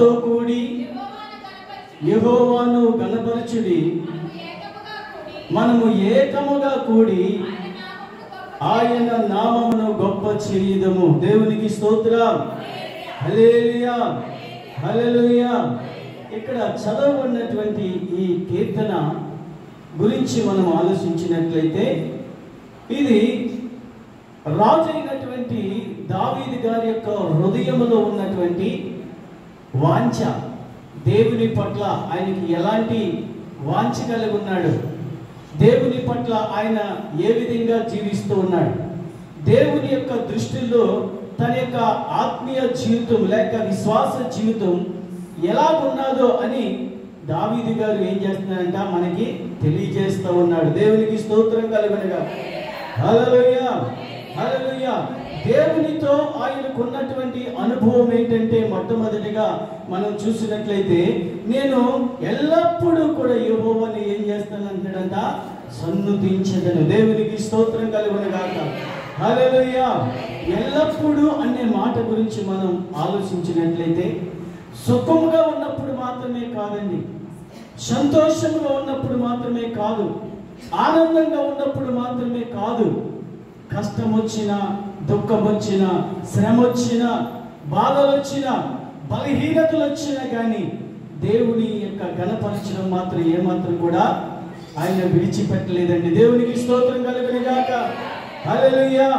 నాతో కూడి యెహోవాను గణపరచుడి, మనము ఏకముగా కూడి ఆయన నామమును గొప్ప చేయుదము. దేవునికి స్తోత్రం. హల్లెలూయా, హల్లెలూయా. ఇక్కడ చదవబడినటువంటి ఈ కీర్తన గురించి మనం ఆలోచించినట్లయితే ఇది రాజైనటువంటి దావీదు గారి యొక్క హృదయములో ఉన్నటువంటి వాంఛ. దేవుని పట్ల ఆయనకి ఎలాంటి వాంఛ కలిగి ఉన్నాడు, దేవుని పట్ల ఆయన ఏ విధంగా జీవిస్తూ ఉన్నాడు, దేవుని యొక్క దృష్టిలో తన యొక్క ఆత్మీయ జీవితం లేక విశ్వాస జీవితం ఎలాగున్నదో అని దావీదు గారు ఏం చేస్తున్నారంట మనకి తెలియజేస్తూ ఉన్నాడు. దేవునికి స్తోత్రం కలుగునుగా. హల్లెలూయా, హల్లెలూయా. దేవునితో ఆయనకున్నటువంటి అనుభవం ఏంటంటే మొట్టమొదటిగా మనం చూసినట్లయితే నేను ఎల్లప్పుడూ కూడా యెహోవాని ఏం చేస్తానంటాడంట, సన్నుతించెదను. దేవునికి స్తోత్రం కలుగునుగాక. హల్లెలూయా. ఎల్లప్పుడూ అనే మాట గురించి మనం ఆలోచించినట్లయితే సుఖముగా ఉన్నప్పుడు మాత్రమే కాదండి, సంతోషంగా ఉన్నప్పుడు మాత్రమే కాదు, ఆనందంగా ఉన్నప్పుడు మాత్రమే కాదు, కష్టం వచ్చినా, దుఃఖం వచ్చినా, శ్రమ వచ్చినా, బాధలు వచ్చినా, బలహీనతలు వచ్చినా కానీ దేవుని యొక్క గణపరచడం మాత్రం ఏమాత్రం కూడా ఆయన విడిచిపెట్టలేదండి. దేవునికి స్తోత్రం కలుగునుగాక. హల్లెలూయా.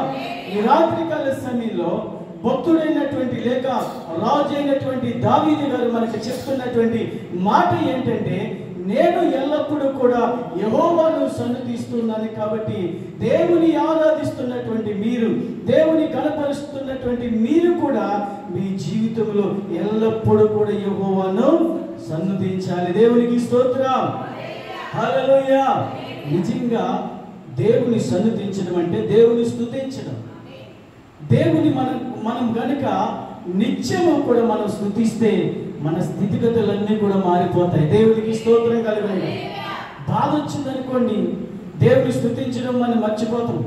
ఈ రాత్రికాల సమయంలో భక్తుడైనటువంటి లేక రాజు అయినటువంటి దావీదు గారు మనకు చెప్తున్నటువంటి మాట ఏంటంటే, నేను ఎల్లప్పుడూ కూడా యెహోవాను సన్నిధిస్తున్నాను. కాబట్టి దేవుని ఆరాధిస్తున్నటువంటి మీరు, దేవుని కనపరుస్తున్నటువంటి మీరు కూడా మీ జీవితంలో ఎల్లప్పుడూ కూడా యెహోవాను సన్నిధించాలి. దేవునికి స్తోత్రం. హల్లెలూయా. నిజంగా దేవుని సన్నిధించడం అంటే దేవుని స్తుతించడం. దేవుని మనం గనుక నిత్యము కూడా మనం స్తుతిస్తే మన స్థితిగతులన్నీ కూడా మారిపోతాయి. దేవునికి స్తోత్రం కలుగును. బాధ వచ్చిందనుకోండి, దేవుని స్తుతించడం మనం మర్చిపోతాం.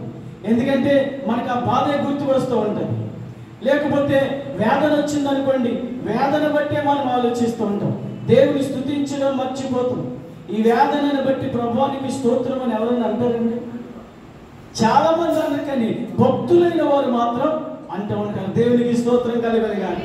ఎందుకంటే మనకు ఆ బాధే గుర్తు వస్తూ ఉంటుంది. లేకపోతే వేదన వచ్చిందనుకోండి, వేదన బట్టే మనం ఆలోచిస్తూ ఉంటాం, దేవుని స్తుతించడం మర్చిపోతాం. ఈ వేదనను బట్టి ప్రభువానికి స్తోత్రం అని ఎవరన్నా అంటారండి? చాలా మంది అన్నారు, కానీ భక్తులైన వారు మాత్రం అంటూ ఉంటారు దేవునికి స్తోత్రం కలుగునుగాక.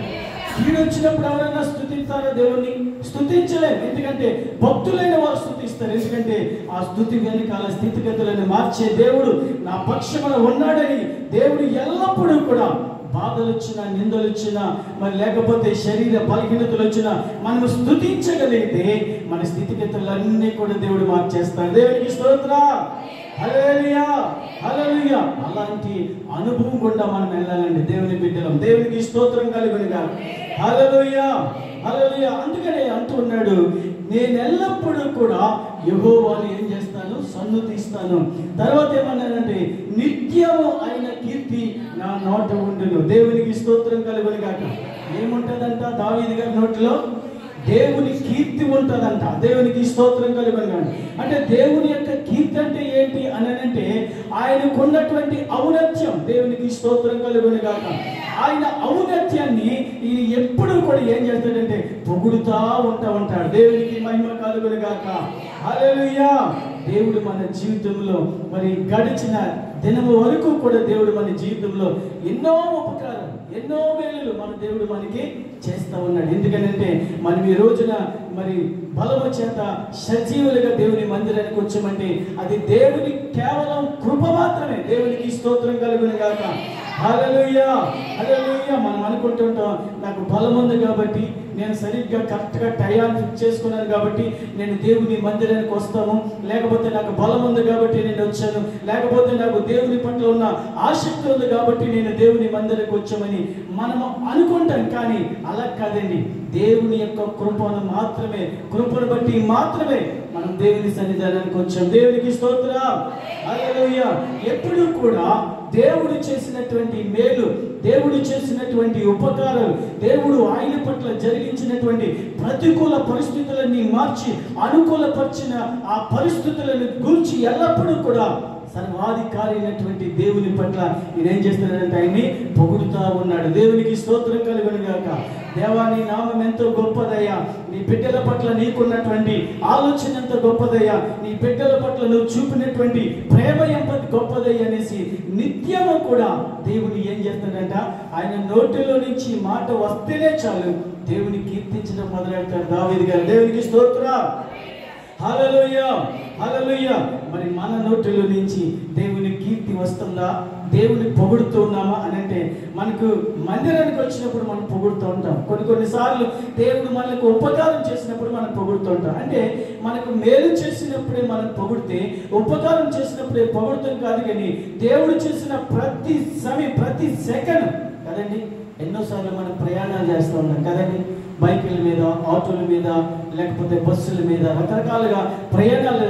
కీడు వచ్చినప్పుడు ఎవరైనా స్తుతిస్తారో? దేవుణ్ణి స్తుతించలేము. ఎందుకంటే భక్తులైన వారు స్తుతిస్తారు. ఎందుకంటే ఆ స్తుతి వెనుకాల స్థితిగతులను మార్చే దేవుడు నా పక్షమున ఉన్నాడని దేవుడు ఎల్లప్పుడూ కూడా బాధలు వచ్చినా, నిందలు వచ్చినా, మరి లేకపోతే శరీర బలహీనతలు వచ్చినా మనము స్తుతించగలిగితే మన స్థితిగతులన్నీ కూడా దేవుడు మార్చేస్తాడు. దేవునికి స్తోత్రం. హల్లెలూయా, హల్లెలూయా. అలాంటి అనుభవం గుండా మనం వెళ్ళాలండి దేవుని బిడ్డలం. దేవునికి స్తోత్రం కలుగునుగా. హల్లెలూయా, హల్లెలూయా. అందుకనే అంటూ ఉన్నాడు, నేను ఎల్లప్పుడూ కూడా యెహోవాను ఏం చేస్తాను, సన్నుతిస్తాను. తర్వాత ఏమన్నానంటే, నిత్యము ఆయన కీర్తి నా నోట ఉండును. దేవునికి స్తోత్రం కలుగునుగాక. ఏముంటదంట దావీదు గారి నోటిలో? దేవుని కీర్తి ఉంటుందంట. దేవునికి స్తోత్రం కలుగునుగాక. అంటే దేవుని యొక్క కీర్తి అంటే ఏంటి అని అంటే ఆయనకున్నటువంటి ఔన్నత్యం. దేవునికి స్తోత్రం కలుగునుగాక. ఆయన ఔన్నత్యాన్ని ఈయన ఎప్పుడు కూడా ఏం చేస్తాడంటే పొగుడుతా ఉంటాడు. దేవునికి మహిమ కలుగునుగాక. హల్లెలూయా. దేవుడు మన జీవితంలో మరి గడిచిన దినము వరకు కూడా దేవుడు మన జీవితంలో ఎన్నో ఉపకారం, ఎన్నో మేలులు మన దేవుడు మనకి చేస్తూ ఉన్నాడు. ఎందుకంటే మనం ఈ రోజున మరి బలము చేత సజీవులుగా దేవుని మందిరానికి వచ్చామంటే అది దేవుని కేవలం కృప మాత్రమే. దేవునికి స్తోత్రం కలుగునుగాక. హల్లెలూయా, హల్లెలూయా. మనం అనుకుంటుంటాం, నాకు బలం ఉంది కాబట్టి, నేను సరిగ్గా కరెక్ట్గా టయాన్ని ఫిక్స్ చేసుకున్నాను కాబట్టి నేను దేవుని మందిరానికి వస్తాను, లేకపోతే నాకు బలం ఉంది కాబట్టి నేను వచ్చాను, లేకపోతే నాకు దేవుని పట్ల ఉన్న ఆసక్తి ఉంది కాబట్టి నేను దేవుని మందిరానికి వచ్చామని మనము అనుకుంటాం. కానీ అలా కాదండి. దేవుని యొక్క కృపను మాత్రమే, కృపను బట్టి మాత్రమే మనం దేవుని సన్నిధానానికి వచ్చాం. దేవునికి స్తోత్రం. హల్లెలూయా. ఎప్పుడు కూడా దేవుడు చేసినటువంటి మేలు, దేవుడు చేసినటువంటి ఉపకారాలు, దేవుడు ఆయన పట్ల జరిగించినటువంటి ప్రతికూల పరిస్థితులన్నీ మార్చి అనుకూలపరిచిన ఆ పరిస్థితులను గూర్చి ఎల్లప్పుడూ కూడా సర్వాధికారి అయినటువంటి దేవుని పట్ల ఈయన ఏం చేస్తున్నాడంటే ఆయన్ని పొగుడుతా ఉన్నాడు. దేవునికి స్తోత్రం కలుగునుగాక. దేవా నీ నామం ఎంతో గొప్పదయ్యా, నీ బిడ్డల పట్ల నీకున్నటువంటి ఆలోచన ఎంతో గొప్పదయ్యా, నీ బిడ్డల పట్ల నువ్వు చూపినటువంటి ప్రేమ ఎంత గొప్పదయ్యా అనేసి నిత్యము కూడా దేవుని ఏం చేస్తాడంట, ఆయన నోటిలో నుంచి మాట వస్తేనే చాలు దేవుని కీర్తించడం మొదలెడతాడు దావీదు గారు. దేవునికి స్తోత్రం, హల్లెలూయా హల్లెలూయా. మరి మన నోటిలో నుంచి దేవుని కీర్తి వస్తుందా, దేవుని పొగుడుతూ ఉన్నామా అని అంటే, మనకు మందిరానికి వచ్చినప్పుడు మనం పొగుడుతూ ఉంటాం. కొన్నిసార్లు దేవుడు మనకు ఉపకారం చేసినప్పుడు మనం పొగుడుతూ ఉంటాం. అంటే మనకు మేలు చేసినప్పుడే మనం పొగిడితే, ఉపకారం చేసినప్పుడే పొగుడుతాం కాదు. కానీ దేవుడు చేసిన ప్రతి సమయం ప్రతి సెకండ్ కదండి, ఎన్నోసార్లు మనం ప్రయాణాలు చేస్తూ ఉంటాం కదండి, బైకుల మీద, ఆటోల మీద, లేకపోతే బస్సుల మీద రకరకాలుగా ప్రయాణాలు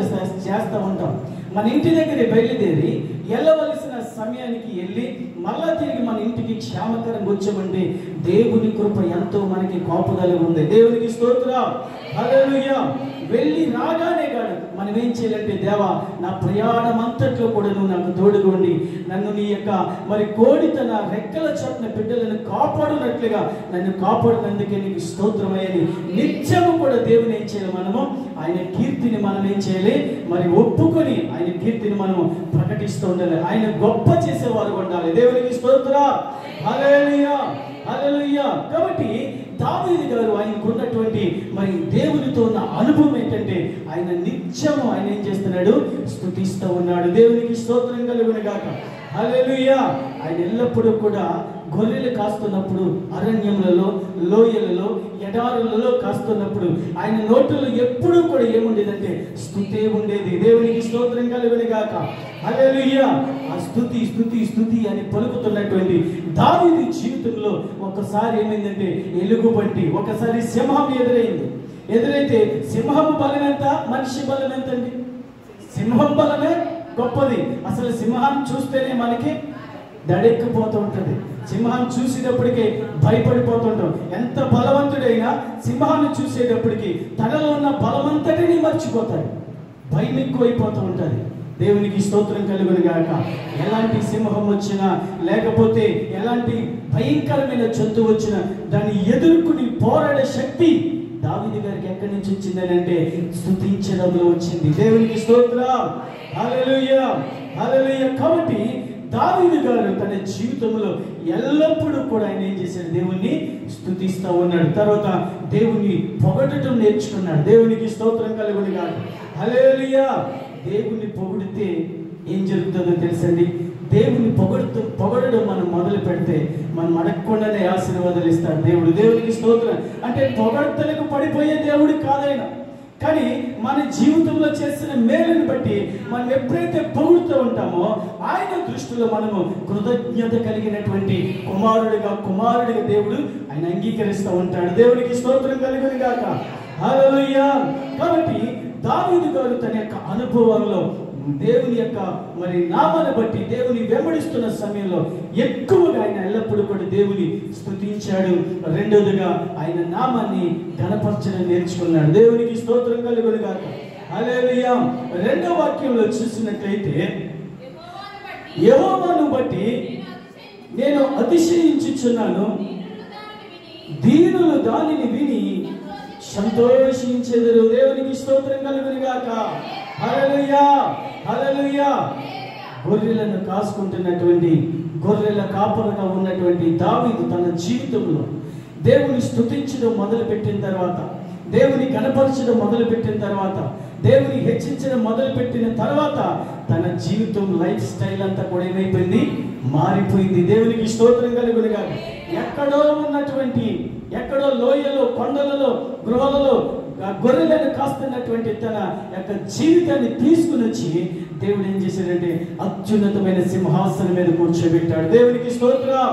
చేస్తూ ఉంటాం. మన ఇంటి దగ్గర బయలుదేరి వెళ్ళవలసిన సమయానికి వెళ్ళి మళ్ళా తిరిగి మన ఇంటికి క్షేమకరంగా వచ్చామంటే దేవుని కృప ఎంతో మనకి కాపుదల ఉంది. దేవునికి స్తోత్రం, హల్లెలూయా. వెళ్ళి రాగానే కాదు మనం ఏం చేయాలంటే, దేవా నా ప్రయాణం అంతట్లో కూడా నువ్వు నాకు తోడుగా ఉండి నన్ను నీ యొక్క మరి కోడి తన రెక్కల చొప్పున బిడ్డలను కాపాడునట్లుగా నన్ను కాపాడినందుకే నీకు స్తోత్రమయ్యని నిత్యము కూడా దేవుని ఏం చేయాలి, మనము ఆయన కీర్తిని మనం ఏం చేయాలి, మరి ఒప్పుకొని ఆయన కీర్తిని మనము ప్రకటిస్తూ ఉండాలి. ఆయన గొప్ప చేసేవారు ఉండాలి. దేవునికి స్తోత్రం, హల్లెలూయా హల్లెలూయా. కాబట్టి దావీదు గారు ఆయనకున్నటువంటి మరి దేవునితో ఉన్న అనుభవం ఏంటంటే, ఆయన నిత్యము ఆయన ఏం చేస్తున్నాడు, స్తుతిస్తూ ఉన్నాడు. దేవునికి స్తోత్రం కలుగును గాక, హల్లెలూయా. ఆయన ఎల్లప్పుడూ కూడా గొర్రెలు కాస్తున్నప్పుడు అరణ్యములలో, లోయలలో, ఎడారులలో కాస్తున్నప్పుడు ఆయన నోటిలో ఎప్పుడూ కూడా ఏముండేదంటే స్తుతే ఉండేది. దేవునికి స్తోత్రం కలుగును గాక, హల్లెలూయా. ఆ స్తుతి స్తుతి స్తుతి అని పలుకుతున్నటువంటి దావీదు జీవితంలో ఒకసారి ఏమైందంటే ఎలుగుబంటి, ఒకసారి సింహం ఎదురైతే సింహం బలం ఎంత, మనిషి బలం ఎంత అండి? సింహం బలమే గొప్పది. అసలు సింహాన్ని చూస్తేనే మనకి దడెక్కిపోతూ ఉంటుంది. సింహాన్ని చూసేటప్పటికి భయపడిపోతుంటాం. ఎంత బలవంతుడైనా సింహాన్ని చూసేటప్పటికి తనలో ఉన్న బలమంతటిని మర్చిపోతాడు, భయం ఎక్కువైపోతూ ఉంటుంది. దేవునికి స్తోత్రం కలుగును గాక. ఎలాంటి సింహం వచ్చినా, లేకపోతే ఎలాంటి భయంకరమైన జంతువు వచ్చినా దాన్ని ఎదుర్కొని పోరాడే శక్తి దావీదు గారికి ఎక్కడి నుంచి వచ్చిందని అంటే స్తుతించడంలో వచ్చింది. దేవునికి స్తోత్రం, హల్లెలూయా హల్లెలూయా. కాబట్టి దావీదు గారు తన జీవితంలో ఎల్లప్పుడూ కూడా ఆయన ఏం చేశాడు, దేవుణ్ణి స్తుతిస్తూ ఉన్నాడు. తర్వాత దేవుని పొగడటం నేర్చుకున్నాడు. దేవునికి స్తోత్రం కలుగును గాక, హల్లెలూయా. దేవుణ్ణి పొగిడితే ఏం జరుగుతుందో తెలుసండి, దేవుని పొగడడం మనం మొదలు పెడితే మనం అడగకుండానే ఆశీర్వాదాలు ఇస్తాడు దేవుడు. దేవునికి స్తోత్రం. అంటే పొగడ్తలకు పడిపోయే దేవుడు కాదైనా, కానీ మన జీవితంలో చేసిన మేలుని బట్టి మనం ఎప్పుడైతే పొగుడుతూ ఉంటామో ఆయన దృష్టిలో మనము కృతజ్ఞత కలిగినటువంటి కుమారుడిగా దేవుడు ఆయన అంగీకరిస్తూ ఉంటాడు. దేవునికి స్తోత్రం కలుగును గాక, హల్లెలూయా. కాబట్టి దావీదు గారు తన యొక్క అనుభవంలో దేవుని యొక్క మరి నామాన్ని బట్టి దేవుని వెంబడిస్తున్న సమయంలో ఎక్కువగా ఆయన ఎల్లప్పుడూ కూడా దేవుని స్తుతించాడు. రెండోదిగా ఆయన నామాన్ని ఘనపరచడం నేర్చుకున్నాడు. దేవునికి స్తోత్రం కలుగును గాక, హల్లెలూయా. రెండో వాక్యంలో చూసినట్లయితే, యెహోవాను బట్టి నేను అతిశయించుచున్నాను, దీనులు దానిని విని సంతోషించెదరు. దేవునికి స్తోత్రం కలుగును గాక, హల్లెలూయా హల్లెలూయా. గొర్రెలను కాసుకుంటున్నటువంటి గొర్రెల కాపరుగా ఉన్నటువంటి దావీదు తన జీవితంలో దేవుని స్తుతించడం మొదలుపెట్టిన తర్వాత, దేవుని గణపరచడం మొదలుపెట్టిన తర్వాత, దేవుని హెచ్చించడం మొదలుపెట్టిన తర్వాత తన జీవితం లైఫ్ స్టైల్ అంతా కూడా ఏమైపోయింది, మారిపోయింది. దేవునికి స్తోత్రం కలుగును గాక. ఎక్కడో లోయలో, కొండలలో, గృహాలలో గొర్రెలను కాస్తున్నటువంటి తన యొక్క జీవితాన్ని తీసుకుని వచ్చి దేవుడు ఏం చేశాడంటే అత్యున్నతమైన సింహాసనం మీద కూర్చోబెట్టాడు. దేవునికి స్తోత్రం,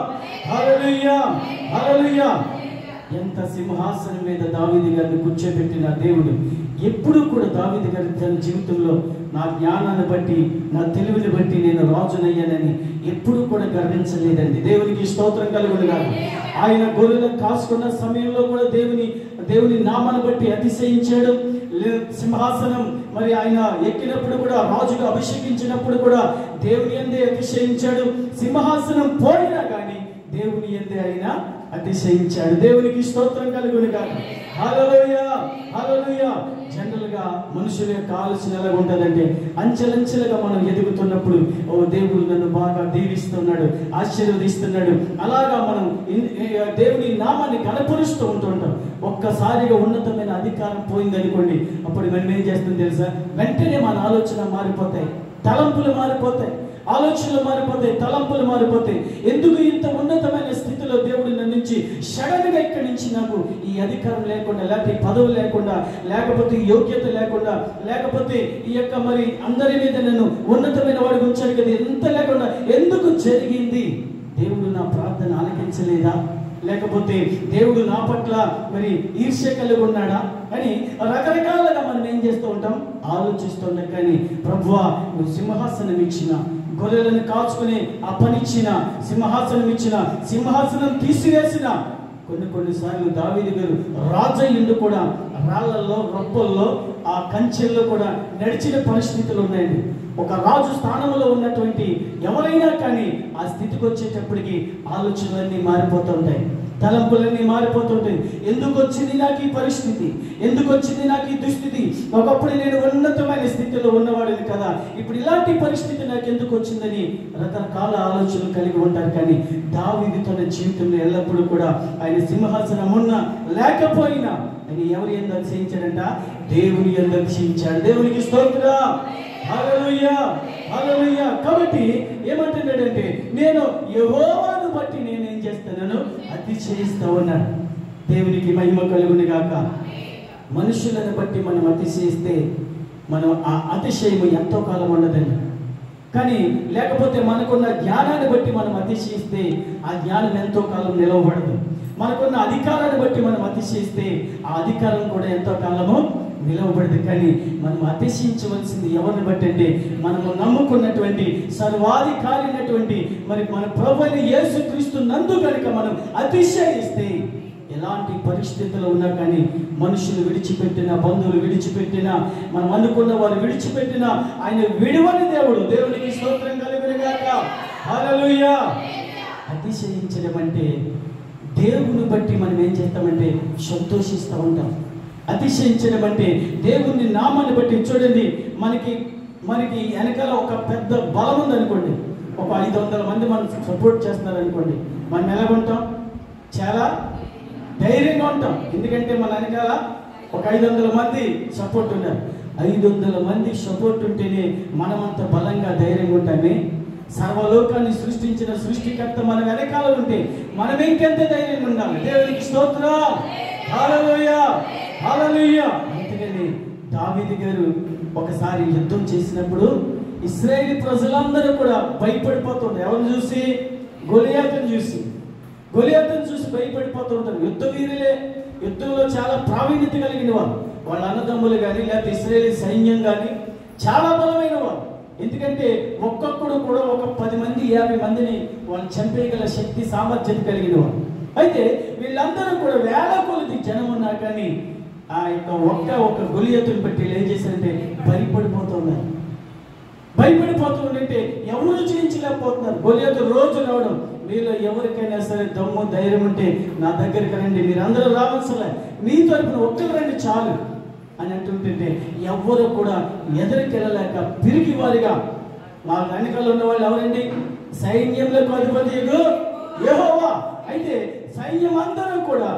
హల్లెలూయా హల్లెలూయా. ఎంత సింహాసనం మీద దావీదు గారిని కూర్చోబెట్టిన దేవుడు ఎప్పుడు కూడా దావీదు గారి తన జీవితంలో నా జ్ఞానాన్ని బట్టి, నా తెలివిని బట్టి నేను రాజునయ్యానని ఎప్పుడు కూడా గర్వించలేదండి. దేవునికి స్తోత్రం కలుగును గాక. ఆయన గొర్రెలను కాసుకున్న సమయంలో కూడా దేవుని నామాన్ని బట్టి అతిశయించాడు. సింహాసనం మరి ఆయన ఎక్కినప్పుడు కూడా, రాజుగా అభిషేకించినప్పుడు కూడా దేవుని యందే అతిశయించాడు. సింహాసనం పోయినా కానీ దేవుని యందే ఆయన అతిశయించాడు. దేవునికి స్తోత్రం కలుగును గాక. హల్లెలూయా, హల్లెలూయా. జనరల్ గా మనుషుల యొక్క ఆలోచన ఎలా ఉంటుందంటే, అంచెలంచెలుగా మనం ఎదుగుతున్నప్పుడు ఓ దేవుడు నన్ను బాగా దీవిస్తున్నాడు, ఆశీర్వదిస్తున్నాడు, అలాగా మనం దేవుని నామాన్ని కనపరుస్తూ ఉంటుంటాం. ఒక్కసారిగా ఉన్నతమైన అధికారం పోయిందనుకోండి, అప్పుడు మనం ఏం చేస్తుంది తెలుసా? వెంటనే మన ఆలోచన మారిపోతాయి, తలంపులు మారిపోతాయి, ఆలోచనలు మారిపోతాయి, తలంపులు మారిపోతాయి. ఎందుకు ఇంత ఉన్నతమైన స్థితిలో దేవుడు నన్ను నుంచి సడన్ గా ఇక్కడి నుంచి నాకు ఈ అధికారం లేకుండా, లేకపోతే ఈ పదవి లేకుండా, లేకపోతే ఈ యోగ్యత లేకుండా, లేకపోతే ఈ యొక్క మరి అందరి మీద నన్ను ఉన్నతమైన వాడికి ఉంచాడు కదా, ఎంత లేకుండా ఎందుకు జరిగింది? దేవుడు నా ప్రార్థన ఆలకించలేదా? లేకపోతే దేవుడు నా పట్ల మరి ఈర్ష్య కలిగి ఉన్నాడా అని రకరకాలుగా మనం ఏం చేస్తూ ఉంటాం, ఆలోచిస్తుంటాం. కానీ ప్రభువా, నువ్వు సింహాసనం ఇచ్చిన, గొర్రెలను కాచుకుని ఆ పనిచ్చిన, సింహాసనం ఇచ్చిన, సింహాసనం తీసివేసిన, కొన్నిసార్లు దావీదు గారు రాజయ్యుండు కూడా రాళ్లలో, రొప్పల్లో, ఆ కంచెల్లో కూడా నడిచిన పరిస్థితులు ఉన్నాయండి. ఒక రాజు స్థానంలో ఉన్నటువంటి ఎవరైనా కానీ ఆ స్థితికి వచ్చేటప్పటికి ఆలోచనలన్నీ మారిపోతుంటాయి, తలంపులన్నీ మారిపోతుంటాయి. ఎందుకు వచ్చింది నాకు ఈ పరిస్థితి? ఎందుకు వచ్చింది నాకు ఈ దుస్థితి? ఒకప్పుడు నేను ఉన్నతమైన స్థితిలో ఉన్నవాడిని కదా, ఇప్పుడు ఇలాంటి పరిస్థితి నాకు ఎందుకు వచ్చిందని రకరకాల ఆలోచనలు కలిగి ఉంటారు. కానీ దావీదు తన జీవితంలో ఎల్లప్పుడూ కూడా ఆయన సింహాసనం ఉన్నా లేకపోయినా ఆయన ఎవరి యందు అతిశయించాడంట? దేవుని యందు అతిశయించాడు. దేవునికి స్తోత్రం. హల్లెలూయా, హల్లెలూయా. కాబట్టి ఏమంటున్నాడంటే, నేను యెహోవాను బట్టి నేనేం చేస్తున్నాను? అతిశయిస్తా ఉన్నాను. దేవునికి మహిమ కలుగును గాక. మనుషులను బట్టి మనం అతిశయిస్తే మనం ఆ అతిశయము ఎంతో కాలం ఉండదండి. కానీ లేకపోతే మనకున్న జ్ఞానాన్ని బట్టి మనం అతిశయిస్తే ఆ జ్ఞానం ఎంతో కాలం నిలవబడదు. మనకున్న అధికారాన్ని బట్టి మనం అతిశయిస్తే ఆ అధికారం కూడా ఎంతో కాలము నిలవబడదు. కానీ మనం అతిశయించవలసింది ఎవరిని బట్టి అంటే, మనము నమ్ముకున్నటువంటి సర్వాధికారి అయినటువంటి మరి మన ప్రభువైన యేసుక్రీస్తు నందు కనుక మనం అతిశయిస్తే, ఎలాంటి పరిస్థితుల్లో ఉన్నా కానీ, మనుషులు విడిచిపెట్టిన, బంధువులు విడిచిపెట్టిన, మనం అనుకున్న వారు విడిచిపెట్టిన, ఆయన విడువని దేవుడు. దేవునికి స్తోత్రం కలుగును గాక. హల్లెలూయా. అతిశయించడం అంటే దేవుని బట్టి మనం ఏం చేస్తామంటే సంతోషిస్తూ ఉంటాం. అతిశయించడం అంటే దేవుని నామాన్ని బట్టి. చూడండి, మనకి వెనకాల ఒక పెద్ద బలం ఉందనుకోండి, ఒక 500 మంది మనం సపోర్ట్ చేస్తున్నారు అనుకోండి, మనం ఎలాగుంటాం? చాలా ధైర్యంగా ఉంటాం. ఎందుకంటే మన వెనకాల ఒక 500 మంది సపోర్ట్ ఉన్నారు. 500 మంది సపోర్ట్ ఉంటేనే మనమంత బలంగా ధైర్యంగా ఉంటామే. సర్వలోకాన్ని సృష్టించిన సృష్టికర్త మన వెనకాల ఉంటే మనం ఇంకెంత ధైర్యంగా ఉండాలి. దేవునికి స్తోత్రం. హల్లెలూయా, హల్లెలూయా. అందుకని దావీదు గారు ఒకసారి యుద్ధం చేసినప్పుడు ఇశ్రాయేలు ప్రజలందరూ కూడా భయపడిపోతుంటారు. ఎవరిని చూసి? గొలియాతును చూసి. గొలియాతును చూసి భయపడిపోతుంటారు. యుద్ధ వీరులే, యుద్ధంలో చాలా ప్రావీణ్యత కలిగిన వారు. వాళ్ళ అన్నదమ్ములు కానీ, లేకపోతే ఇశ్రాయేలు సైన్యం కానీ చాలా బలమైన వారు. ఎందుకంటే ఒక్కొక్కడు కూడా ఒక 10 మంది 50 మందిని వాళ్ళు చంపేయగల శక్తి, సామర్థ్యం కలిగిన వారు. అయితే వీళ్ళందరూ కూడా వేల కొలది జనం ఉన్నా కానీ ఆ యొక్క ఒక గొలియాతుని బట్టి ఏం చేశారంటే భయపడిపోతున్నారు. భయపడిపోతుందంటే ఎవరు జయించలేకపోతున్నారు. గొలియాతు రోజు రావడం, మీలో ఎవరికైనా సరే దమ్ము ధైర్యం ఉంటే నా దగ్గరికి రండి, మీరు అందరూ రావాల్సలే, మీ తరపున ఒక్కరు రండి చాలు అని అంటుంటే ఎవ్వరూ కూడా ఎదురుకెళ్ళలేక పిరికి వారిగా, మా వెనకాల ఉన్న వాళ్ళు ఎవరండి? సైన్యంలోకి అధిపతి యెహోవా. అయితే సైన్యం అందరూ కూడా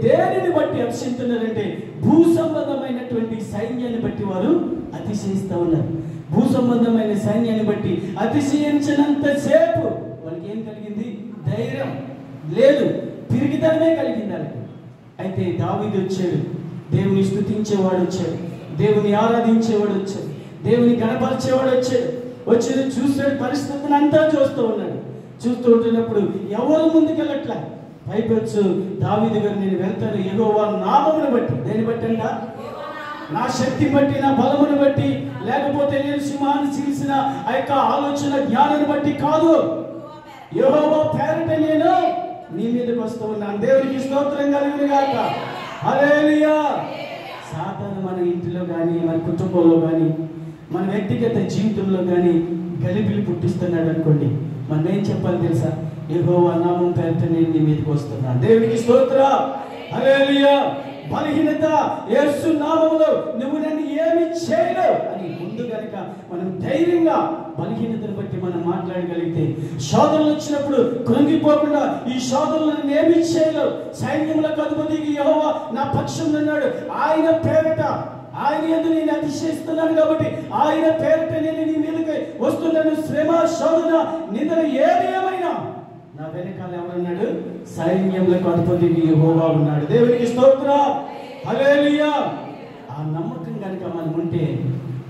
దేనిని బట్టి అతిశయిస్తున్నారంటే భూ సంబంధమైనటువంటి సైన్యాన్ని బట్టి వారు అతిశయిస్తూ ఉన్నారు. భూ సంబంధమైన సైన్యాన్ని బట్టి అతిశయించినంత సేపు వాళ్ళకి ఏం కలిగింది? ధైర్యం లేదు, పిరికితనమే కలిగింది వాళ్ళకి. అయితే దావీదు వచ్చాడు, దేవుని స్తుతించేవాడు వచ్చాడు, దేవుని ఆరాధించేవాడు వచ్చాడు, దేవుని గణపరిచేవాడు వచ్చాడు. వచ్చి చూసాడు, పరిస్థితిని అంతా చూస్తూ ఉన్నాడు. చూస్తూ ఉంటున్నప్పుడు ఎవరు ముందుకెళ్ళట్లా. పైపెచ్చు దావీదు గారు, నేను వెళ్తాను యెహోవా నామమును బట్టి. దేని బట్టి అంట? నా శక్తి బట్టి, నా బలమును బట్టి, లేకపోతే నేను సింహాన్ని చీల్చిన ఆ యొక్క ఆలోచన జ్ఞానాన్ని బట్టి కాదు, యెహోవా పేరిట నేను నీ మీదకి వస్తూ ఉన్నాను. దేవునికి స్తోత్రం కలుగును గాక. హల్లెలూయా. సాతాను మన ఇంటిలో కానీ, మన కుటుంబంలో కానీ, మన వ్యక్తిగత జీవితంలో కానీ గలిబిలి పుట్టిస్తున్నాడు అనుకోండి, మనం ఏం చెప్పాలి తెలుసా? యెహోవా నామం పేరిట నేను నీ మీదకి వస్తున్నాను. దేవునికి స్తోత్రం. హల్లెలూయా. బలహీనత యేసు నామములో నువ్వు నన్ను ఏమి చేయలేవు అని ముందు కనుక మనం ధైర్యంగా బలహీనతను బట్టి మనం మాట్లాడగలిగితే, శోధనలు వచ్చినప్పుడు కృంగిపోకుండా ఈ శోధనలను ఏమి చేయలేవు, సైన్యములకు అధిపతికి యెహోవా నా పక్షం ఉన్నాడు, ఆయన పేరిట ఆయన యందు నేను అతిశయిస్తున్నాను కాబట్టి ఆయన పేరిట నేను నీ మీదకి వస్తున్నాను. శ్రమ, శోధన, నిందన ఏది ఏమైనా నా వెనకాల ఎవరున్నాడు? సైన్యములకు అధిపతికి యెహోవా ఉన్నాడు. దేవునికి స్తోత్రం. హల్లెలూయా. ఆ నమ్మకం కనుక మనం ఉంటే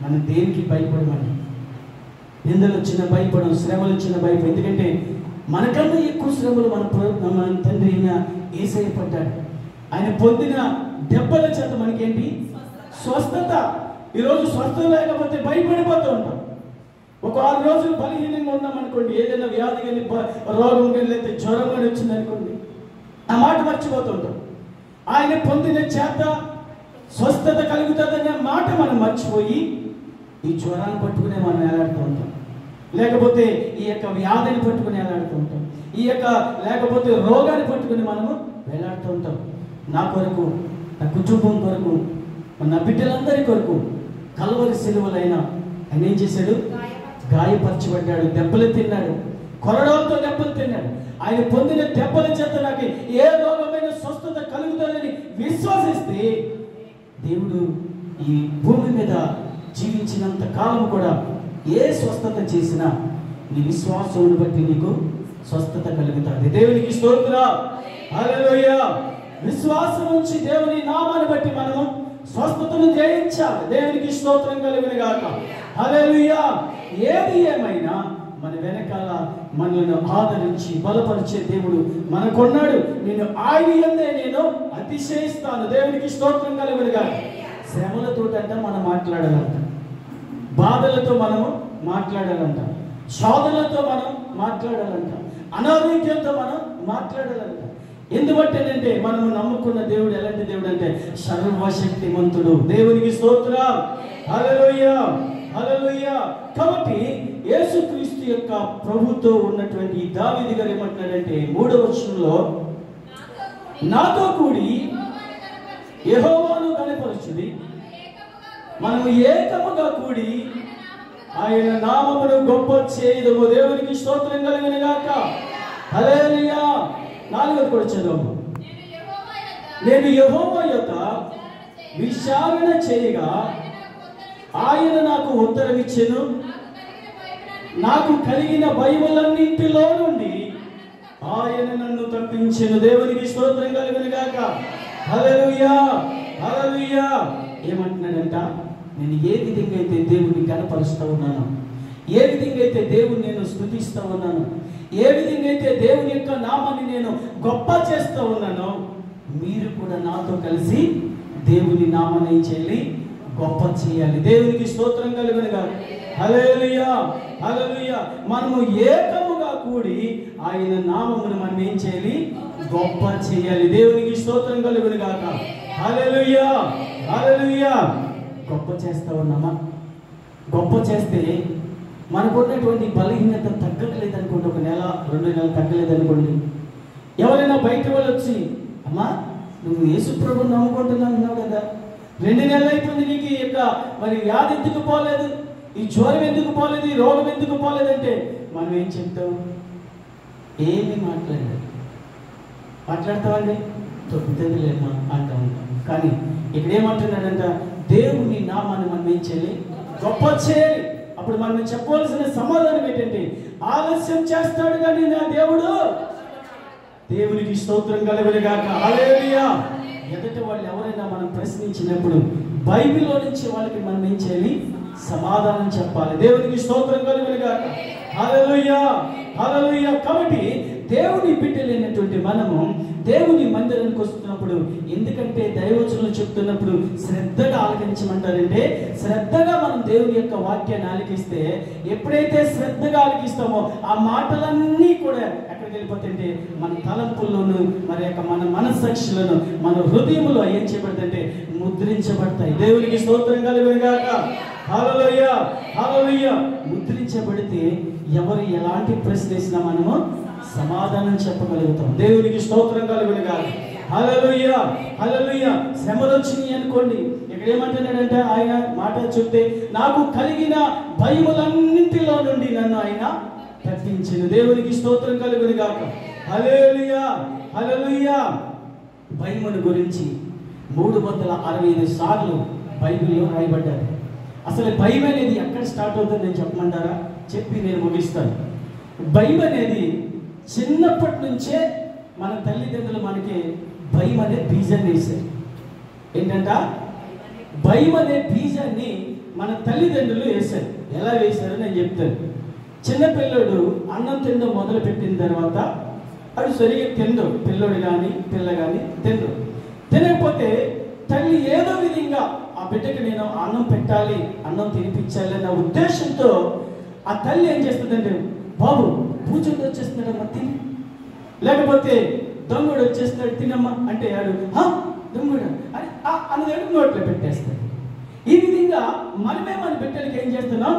మనం దేనికి భయపడమని, నిందలు వచ్చిన భయపడం, శ్రమలు వచ్చిన భయపడం. ఎందుకంటే మనకన్నా ఎక్కువ శ్రమలు మన తండ్రి అయిన యేసయ్య పడ్డాడు. ఆయన పొందిన దెబ్బల చేత మనకేంటి? స్వస్థత. ఈరోజు స్వస్థత లేకపోతే భయపడిపోతూ ఉంటాం. ఒక 6 రోజులు బలహీనంగా ఉన్నాం అనుకోండి, ఏదైనా వ్యాధి కానీ రోగం కానీ లేకపోతే జ్వరం కానీ వచ్చింది అనుకోండి, ఆ మాట మర్చిపోతుంటాం. ఆయన పొందిన చేత స్వస్థత కలుగుతుందనే మాట మనం మర్చిపోయి ఈ జ్వరాన్ని పట్టుకునే మనం వేలాడుతూ ఉంటాం, లేకపోతే ఈ యొక్క వ్యాధిని పట్టుకుని వేలాడుతూ ఉంటాం, ఈ యొక్క లేకపోతే రోగాన్ని పట్టుకుని మనము వేలాడుతూ ఉంటాం. నా కొరకు, నా కుటుంబం కొరకు, నా బిడ్డలందరి కొరకు కల్వరి సిలువలైన ఆయన ఏం చేశాడు? గాయపరచబడ్డాడు, దెబ్బలు తిన్నాడు, కొరడాలతో దెబ్బలు తిన్నాడు. ఆయన పొందిన దెబ్బల చేత నాకు ఏ రోగమైన స్వస్థత కలుగుతుందని విశ్వసిస్తే దేవుడు ఈ భూమి మీద జీవించినంత కాలం కూడా ఏ స్వస్థత చేసినా నీ విశ్వాసమును బట్టి నీకు స్వస్థత కలుగుతుంది. దేవునికి స్తోత్రం. హల్లెలూయా. విశ్వాసం నుంచి దేవుని నామాన్ని బట్టి మనము స్వస్థతను జయించాలి. దేవునికి స్తోత్రం కలుగును గాక. హల్లెలూయా. ఏది ఏమైనా మన వెనకాల మనల్ని ఆదరించి బలపరిచే దేవుడు మనకున్నాడు. నేను ఆయన యందే నేను అతిశయిస్తాను. దేవునికి స్తోత్రం కలుగును గాక. శ్రమలతో అంట మనం మాట్లాడాలంట, బాధలతో మనము మాట్లాడాలంట, శోధనలతో మనం మాట్లాడాలంట, అనారోగ్యంతో మనం మాట్లాడాలంట. ఎందుకంటేనంటే మనము నమ్ముకున్న దేవుడు ఎలాంటి దేవుడు అంటే సర్వశక్తిమంతుడు. దేవునికి స్తోత్రం. హల్లెలూయా. హల్లెలూయా. కాబట్టి యేసుక్రీస్తు యొక్క ప్రభుతో ఉన్నటువంటి దావీదు గారు ఏమంటున్నాడంటే 3వ వచనంలో, నాతో కూడి యెహోవాను కనపరచుడి, మనము ఏకముగా కూడి ఆయన నామమును గొప్ప చేయుదము. దేవునికి స్తోత్రం కలుగును గాక. హల్లెలూయా. 4వ కూడా చదువు. నేను యెహోవా యొద్ద విచారణ చేయగా ఆయన నాకు ఉత్తరం ఇచ్చెను, నాకు కలిగిన భయములన్నింటిలో నుండి ఆయన నన్ను తప్పించెను. దేవునికి స్తోత్రం కలుగును గాక. హల్లెలూయా. హల్లెలూయా. ఏమంటున్నాడంట? నేను ఏ విధంగా అయితే దేవుని కనపరుస్తూ ఉన్నాను, ఏ విధంగా అయితే దేవుని నేను స్తుతిస్తూ ఉన్నాను, ఏ విధంగా అయితే దేవుని యొక్క నామాన్ని నేను గొప్ప చేస్తూ ఉన్నానో, మీరు కూడా నాతో కలిసి దేవుని నామాన్ని చేయాలి, గొప్ప చేయాలి. దేవునికి స్తోత్రం కలుగును గాక. హల్లెలూయా. హల్లెలూయా. మనము ఏకముగా కూడి ఆయన నామమును మనం ఏం చేయాలి? గొప్ప చేయాలి. దేవునికి స్తోత్రం కలుగును గాక. హల్లెలూయా. హల్లెలూయా. గొప్ప చేస్తా ఉన్నామా? గొప్ప చేస్తే మనకున్నటువంటి బలహీనత తగ్గట్లేదు అనుకోండి, 1 నెల 2 నెలలు తగ్గలేదు అనుకోండి, ఎవరైనా బయట వాళ్ళు వచ్చి, అమ్మా నువ్వు యేసు ప్రభువుని నమ్ముకుంటున్నావు అన్నావు కదా, 2 నెలలు అయిపోయింది, నీకు ఈ యొక్క మరి వ్యాధి ఎందుకు పోలేదు, ఈ జ్వరం ఎందుకు పోలేదు, ఈ రోగం ఎందుకు పోలేదంటే మనం ఏం చెప్తాం? ఏమి మాట్లాడతామండి, తొమ్మిదిలేమా అంటా ఉంటాం. కానీ ఇక్కడ ఏమంటున్నాడంట? దేవుని నామాన్ని మనం ఏం చేయాలి? గొప్ప చేయాలి. అప్పుడు మనం చెప్పవలసిన సమాధానం ఏంటంటే, ఆలస్యం చేస్తాడు కానీ నా దేవుడు. దేవునికి స్తోత్రం కలుగును గాక. హల్లెలూయా. ఎదుట వాళ్ళు ఎవరైనా మనం ప్రశ్నించినప్పుడు బైబిల్లో నుంచి వాళ్ళకి మనం ఏం చేయాలి? సమాధానం చెప్పాలి. దేవునికి స్తోత్రం కలుగును గాక. హల్లెలూయా. హల్లెలూయా. కాబట్టి దేవుని బిడ్డలైనటువంటి మనము దేవుని మందిరానికి వస్తున్నప్పుడు, ఎందుకంటే దైవవచనాలు చెప్తున్నప్పుడు శ్రద్ధగా ఆలకించమంటారంటే, శ్రద్ధగా మనం దేవుని యొక్క వాక్యాన్ని ఆలకిస్తే, ఎప్పుడైతే శ్రద్ధగా ఆలకిస్తామో ఆ మాటలన్నీ కూడా ఎక్కడికి వెళ్ళిపోతాయంటే మన తలంపుల్లోను, మరి యొక్క మన మనస్సాక్షులను, మన హృదయంలో ఏం చేయబడతాయంటే ముద్రించబడతాయి. దేవునికి స్తోత్రం కలుగును గాక. హల్లెలూయా. హల్లెలూయా. ముద్రించబడితే ఎవరు ఎలాంటి ప్రశ్న వేసినా మనము సమాధానం చెప్పగలుగుతాం. దేవునికి స్తోత్రం కలుగును గాక. హల్లెలూయా, హల్లెలూయా. శ్రమలు వచ్చినాయి అనుకోండి, ఇక్కడ ఏమంటున్నాడంటే ఆయన మాట చెప్తే నాకు కలిగిన భయములన్నింటిలో నుండి నన్ను ఆయన తప్పించెను. దేవునికి స్తోత్రం కలుగును గాక. హల్లెలూయా, హల్లెలూయా. భయమును గురించి 365 సార్లు బైబిల్లో రాయబడ్డారు. అసలు భయం అనేది ఎక్కడ స్టార్ట్ అవుతుంది నేను చెప్పమంటారా? చెప్పి నేను ముగిస్తాను. భయం అనేది చిన్నప్పటి నుంచే మన తల్లిదండ్రులు మనకి భయం అనే బీజాన్ని వేశారు. ఏంటంట? భయం అనే బీజాన్ని మన తల్లిదండ్రులు వేశారు. ఎలా వేశారో నేను చెప్తాను. చిన్నపిల్లడు అన్నం తినడం మొదలు పెట్టిన తర్వాత అడు సరిగ్గా తిండు, పిల్లోడు కానీ పిల్ల కానీ తిండు. తినకపోతే తల్లి ఏదో విధంగా ఆ బిడ్డకి నేను అన్నం పెట్టాలి, అన్నం తినిపించాలి అన్న ఉద్దేశంతో ఆ తల్లి ఏం చేస్తుందంటే, బాబు పూజలు వచ్చేస్తున్నాడమ్మా తిని, లేకపోతే దొంగడు వచ్చేస్తున్నాడు తినమ్మా అంటే ఆడు దొంగడు అని అన్నది నోట్లో పెట్టేస్తాడు. ఈ విధంగా మనమే మన బిడ్డలకి ఏం చేస్తున్నాం?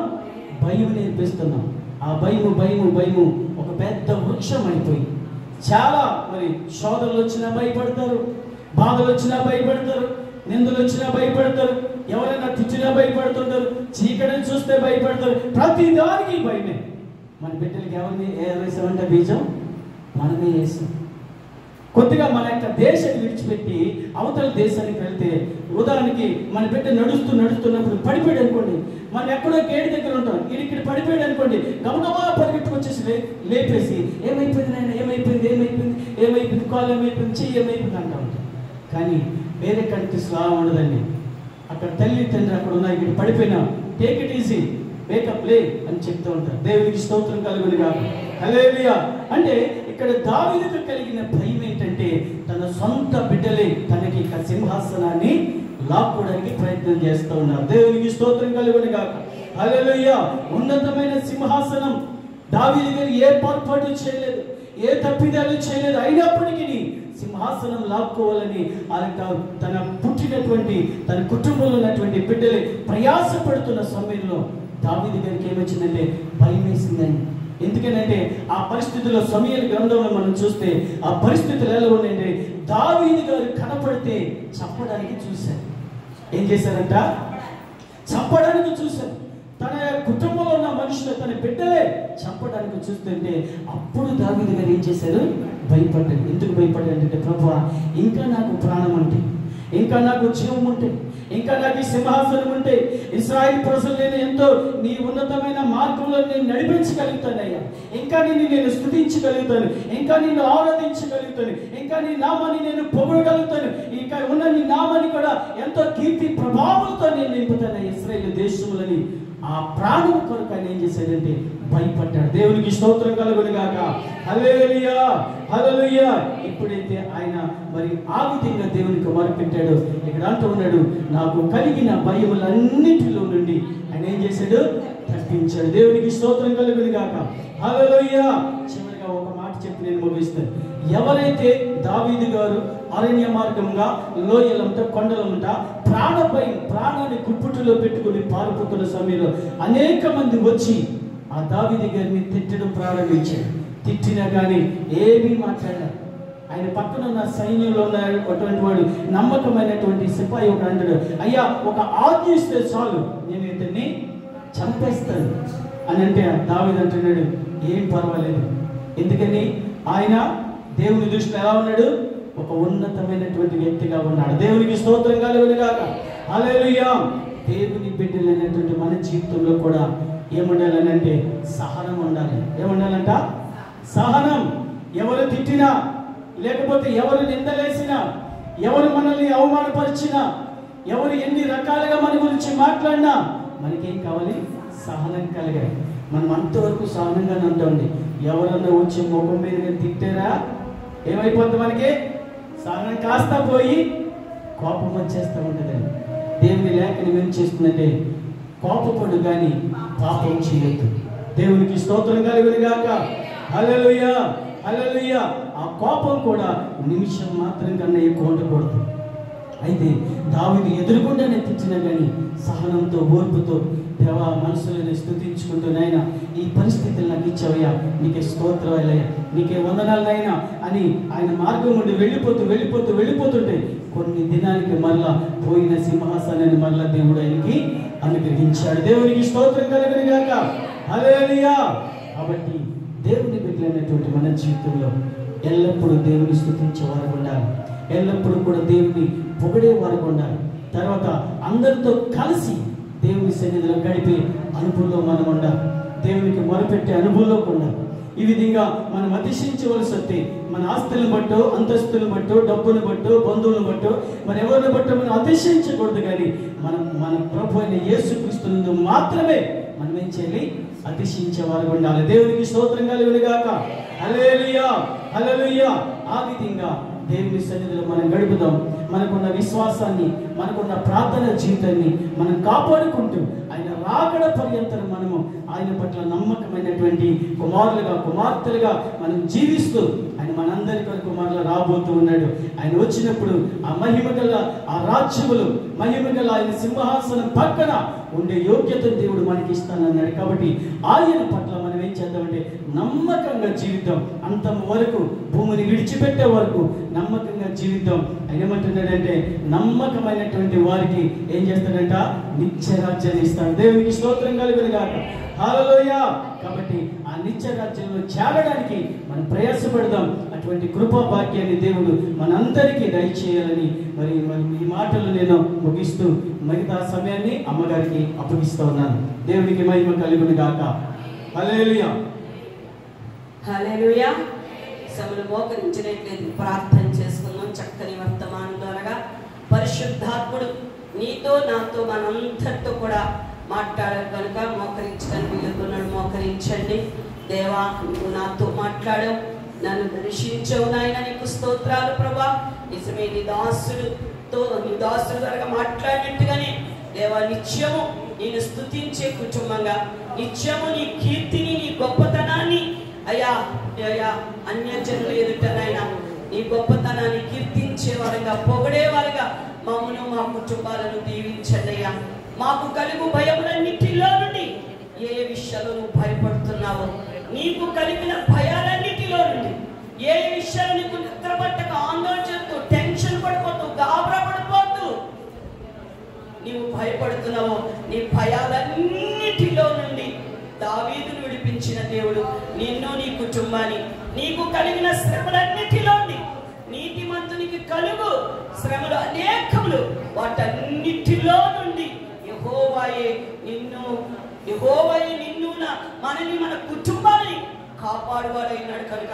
భయం నేర్పిస్తున్నాం. ఆ భయము భయము భయము ఒక పెద్ద వృక్షం అయిపోయి చాలా మరి శోధనలు వచ్చినా భయపడతారు, బాధలు వచ్చినా భయపడతారు, నిందలు వచ్చినా భయపడతారు, ఎవరైనా తిట్టినా భయపడుతుంటారు, చీకటిని చూస్తే భయపడతారు. ప్రతి దానికి భయమే. మన బిడ్డలకి ఎవరిని వేసామంటే బీజం మనమే వేసాం. కొద్దిగా మన యొక్క దేశాన్ని విడిచిపెట్టి అవతల దేశానికి వెళ్తే, ఉదాహరణకి మన బిడ్డ నడుస్తున్నప్పుడు పడిపోయాడు అనుకోండి, మనం ఎక్కడో గేట్ దగ్గర ఉంటాం, ఇక్కడ పడిపోయాడు అనుకోండి, గమనమా పరిగెట్టుకొచ్చేసి లేపేసి ఏమైపోయింది నాయన, ఏమైపోయింది ఏమైపోయింది ఏమైపోయింది, కాలు ఏమైపోయింది, చెయ్యి ఏమైపోయింది అంటా ఉంటాం. కానీ వేరే కంట్రీస్లో ఉండదండి. అక్కడ తల్లి తండ్రి అక్కడ ఉన్నా, ఇక్కడ పడిపోయినా టేక్ ఇట్ ఈజీ, వేకప్ లే అని చెప్తూ ఉంటారు. దేవునికి స్తోత్రం కలుగును గాక. హల్లెలూయా. అంటే ఇక్కడ దావీదుకు కలిగిన భయం ఏంటంటే, తన సొంత బిడ్డలే తనకి సింహాసనాన్ని లాక్కోవడానికి ప్రయత్నం చేస్తూ ఉన్నారు. దేవునికి స్తోత్రం కలుగును గాక. హల్లెలూయా. ఉన్నతమైన సింహాసనం దావీదు గారు ఏ పొరపాటు చేయలేదు, ఏ తప్పిదాలు చేయలేదు. అయినప్పటికీ సింహాసనం లాక్కోవాలని తన పుట్టినటువంటి తన కుటుంబంలో ఉన్నటువంటి బిడ్డలే ప్రయాసపడుతున్న సమయంలో దావీదు గారికి ఏమొచ్చిందంటే భయం వేసిందండి. ఎందుకనంటే ఆ పరిస్థితుల్లో సమూయేలు గ్రంథంలో మనం చూస్తే ఆ పరిస్థితులు ఎలా ఉన్నాయంటే, దావీదు గారు కనపడితే చంపడానికి చూశారు. ఏం చేశారంట? చంపడానికి చూశారు. తన కుటుంబంలో ఉన్న మనుషులు, తన బిడ్డలే చంపడానికి చూస్తుంటే అప్పుడు దావీదు గారు ఏం చేశారు? భయపడ్డాడు. ఎందుకు భయపడ్డాడంటే, ప్రభువా ఇంకా నాకు ప్రాణం ఉంటే, ఇంకా నాకు జీవం ఉంటే, ఇంకా నాకు ఈ సింహాసనం ఉంటే, ఇశ్రాయేలు ప్రజలు నేను ఎంతో నీ ఉన్నతమైన మార్గంలో నేను నడిపించగలుగుతానయ్యా, ఇంకా నేను స్తుతించగలుగుతాను, ఇంకా నిన్ను ఆరాధించగలుగుతాను, ఇంకా నీ నామాన్ని నేను పొగడగలుగుతాను, ఇంకా ఉన్న నీ నామాన్ని కూడా ఎంతో కీర్తి ప్రభావంతో నేను నింపుతాను ఇశ్రాయేలు దేశములని ఆ ప్రాణం కొరకు ఆయన ఏం చేశాడంటే భయపడ్డాడు. దేవునికి స్తోత్రం కలుగును గాక. హల్లెలూయా, హల్లెలూయా. ఎప్పుడైతే ఆయన మరి ఆ విధంగా దేవునికి మొరపెట్టాడో, ఇక్కడ అంటూ ఉన్నాడు, నాకు కలిగిన భయములన్నిటిలో నుండి ఆయన ఏం చేశాడు? తప్పించాడు. దేవునికి స్తోత్రం కలుగును గాక. హల్లెలూయా. చివరిగా ఒక మాట చెప్పి నేను ముగిస్తాను. ఎవరైతే దావీదు గారు అరణ్య మార్గంగా లోయలంట కొండలంట ప్రాణాన్ని గుప్పుటిలో పెట్టుకుని పారిపోతున్న సమయంలో అనేక మంది వచ్చి ఆ దావీదు గారిని తిట్టడం ప్రారంభించారు. తిట్టినా కానీ ఏమీ మాట్లాడారు. ఆయన పక్కన ఉన్న సైన్యంలో ఉన్నటువంటి వాడు నమ్మకమైనటువంటి సిపాయి ఒక అంటాడు, అయ్యా ఒక ఆజ్ఞ ఇస్తే చాలు నేను ఇతన్ని చంపేస్తాను అని అంటే దావీదు అంటున్నాడు, ఏం పర్వాలేదు. ఎందుకని ఆయన దేవుని దృష్టిలో ఎలా ఉన్నాడు? ఒక ఉన్నతమైనటువంటి వ్యక్తిగా ఉన్నాడు. దేవునికి స్తోత్రం కలుగును గాక. హల్లెలూయా. దేవుని బిడ్డలైనటువంటి మన జీవితంలో కూడా ఏముండాలని అంటే సహనం ఉండాలి. ఏముండాలంట? సహనం. ఎవరు తిట్టినా, లేకపోతే ఎవరు నిందలేసినా, ఎవరు మనల్ని అవమానపరిచినా, ఎవరు ఎన్ని రకాలుగా మన గురించి మాట్లాడినా మనకేం కావాలి? సహనం కలగాలి. మనం అంతవరకు సహనంగానే ఉంటామండి. ఎవరన్నా వచ్చి ముఖం మీద తిట్టారా ఏమైపోద్ది? మనకి సహనం కాస్త పోయి కోపం వచ్చేస్తూ ఉంటుందండి. దేవుని లేఖనం ఏం చేస్తుందంటే, కోపపడు కానీ పాపం చేయొద్దు. దేవునికి స్తోత్రం కలుగును గాక. హల్లెలూయా, హల్లెలూయా. ఆ కోపం కూడా నిమిషం మాత్రం కన్నా ఎక్కువ ఉండకూడదు. అయితే దావీదు ఎదురుగుండానే తెచ్చినా కానీ సహనంతో ఓర్పుతో దేవా మనసులని స్తుతించుకుంటూ నాయన ఈ పరిస్థితులు నాకు ఇచ్చావయ్యా, నీకే స్తోత్రాలయ్యా, నీకే వందనాలైనా అని ఆయన మార్గం నుండి వెళ్ళిపోతుంటే కొన్ని దినానికి మరలా పోయిన సింహాసనాన్ని మరలా దేవుడు ఆయనకి అనుగ్రహించాడు. దేవునికి స్తోత్రం కలుగును గాక. హల్లెలూయా. కాబట్టి దేవుని బిడ్డలైనటువంటి మన జీవితంలో ఎల్లప్పుడూ దేవుని స్తుతించే వారు ఉండాలి, ఎల్లప్పుడూ కూడా దేవుని పొగిడే వారు ఉండాలి. తర్వాత అందరితో కలిసి దేవుని సన్నిధిలో గడిపే అనుభవంలో మనం ఉండాలి, దేవునికి మొరపెట్టే అనుభవంలో ఉండాలి. ఈ విధంగా మనం అతిశయించవలసి వస్తే మన ఆస్తులను బట్టో, అంతస్తులను బట్టో, డబ్బును బట్టో, బంధువులను బట్టో, మరి ఎవరిని బట్టో మనం అతిశయించకూడదు. కానీ మన ప్రభు అయిన యేసుక్రీస్తు మాత్రమే మనం ఏం చేయాలి? అతిశయించే వారు ఉండాలి. దేవునికి స్తోత్రం కలుగును గాక. హల్లెలూయా, హల్లెలూయా. ఆ విధంగా దేవుని సన్నిధిలో మనం గడుపుదాం. మనకున్న విశ్వాసాన్ని, మనకున్న ప్రార్థన జీవితాన్ని మనం కాపాడుకుంటూ ఆయన రాకడ పర్యంతరం మనము ఆయన పట్ల నమ్మకమైనటువంటి కుమారులుగా, కుమార్తెలుగా మనం జీవిస్తూ ఆయన మనందరి కొరకు మరలా రాబోతూ ఉన్నాడు. ఆయన వచ్చినప్పుడు ఆ మహిమ గల ఆ రాజ్యములు, మహిమ గల ఆయన సింహాసనం పక్కన ఉండే యోగ్యతను దేవుడు మనకి ఇస్తానన్నాడు. కాబట్టి ఆయన పట్ల మనం ఏం చేద్దామంటే నమ్మకంగా జీవితం, అంతం వరకు, భూమిని విడిచిపెట్టే వరకు నమ్మకంగా జీవితం. ఆయన ఏమంటున్నాడంటే నమ్మకమైనటువంటి వారికి ఏం చేస్తాడంట? నిత్య రాజ్యాన్ని ఇస్తాడు. దేవునికి స్తోత్రం కలుగును గాక. హల్లెలూయా. కాబట్టి ఆ నిత్య రాజ్యంలో చేరడానికి మనం ప్రయాసపడదాం. అటువంటి కృపా భాగ్యాన్ని దేవుడు మనందరికీ దయచేయాలని మరి ఈ మాటలు నేను ముగిస్తూ మిగతా సమయాన్ని అమ్మగారికి అప్పగిస్తూ ఉన్నాను. దేవునికి మహిమ కలుగును గాక. హల్లెలూయా, హల్లెలూయా. సభలు మోకరించినట్లయితే ప్రార్థన చేసుకుందాం. చక్కని వర్తమానం ద్వారా పరిశుద్ధాత్ముడు నీతో నాతో మనందరితో కూడా మాట్లాడారు కనుక మోకరించడానికి వీలుకున్నాడు. మోకరించండి. దేవా, నువ్వు నాతో మాట్లాడావు, నన్ను దర్శించవు నాయన, నీకు స్తోత్రాలు ప్రభా. నిజమే, నీ దాసుడు ద్వారా మాట్లాడినట్టుగానే దేవా నిత్యము నేను స్తుతించే కుటుంబంగా, నిత్యము నీ కీర్తిని, నీ గొప్పతనాన్ని అయ్యా అన్యజనుల ఎదుటనైనా నీ గొప్పతనాన్ని కీర్తించే వారుగా, పొగడే వారుగా మమ్మను, మా కుటుంబాలను దీవించండి అయ్యా. మాకు కలుగు భయములన్నిటిలో నుండి ఏ విషయాలు నువ్వు భయపడుతున్నావో, నీకు కలిగిన భయాలన్నిటిలో నుండి ఏ విషయాలు నీకు నిద్రపట్టక ఆందోళన చేస్తూ, టెన్షన్ పడిపోతూ, గాబరా పడిపోతూ నీవు భయపడుతున్నావో, నీ భయాలన్నిటిలో నుండి దావీదును విడిపించిన దేవుడు నిన్ను, నీ కుటుంబాన్ని, నీకు కలిగిన శ్రమలన్నిటిలో నీతిమంతునికి కలుగు శ్రమలు అనేకములు, వాటన్నిటిలో నుండి యెహోవాయే నిన్ను మనని, మన కుటుంబాన్ని కాపాడువాడైనాడు కనుక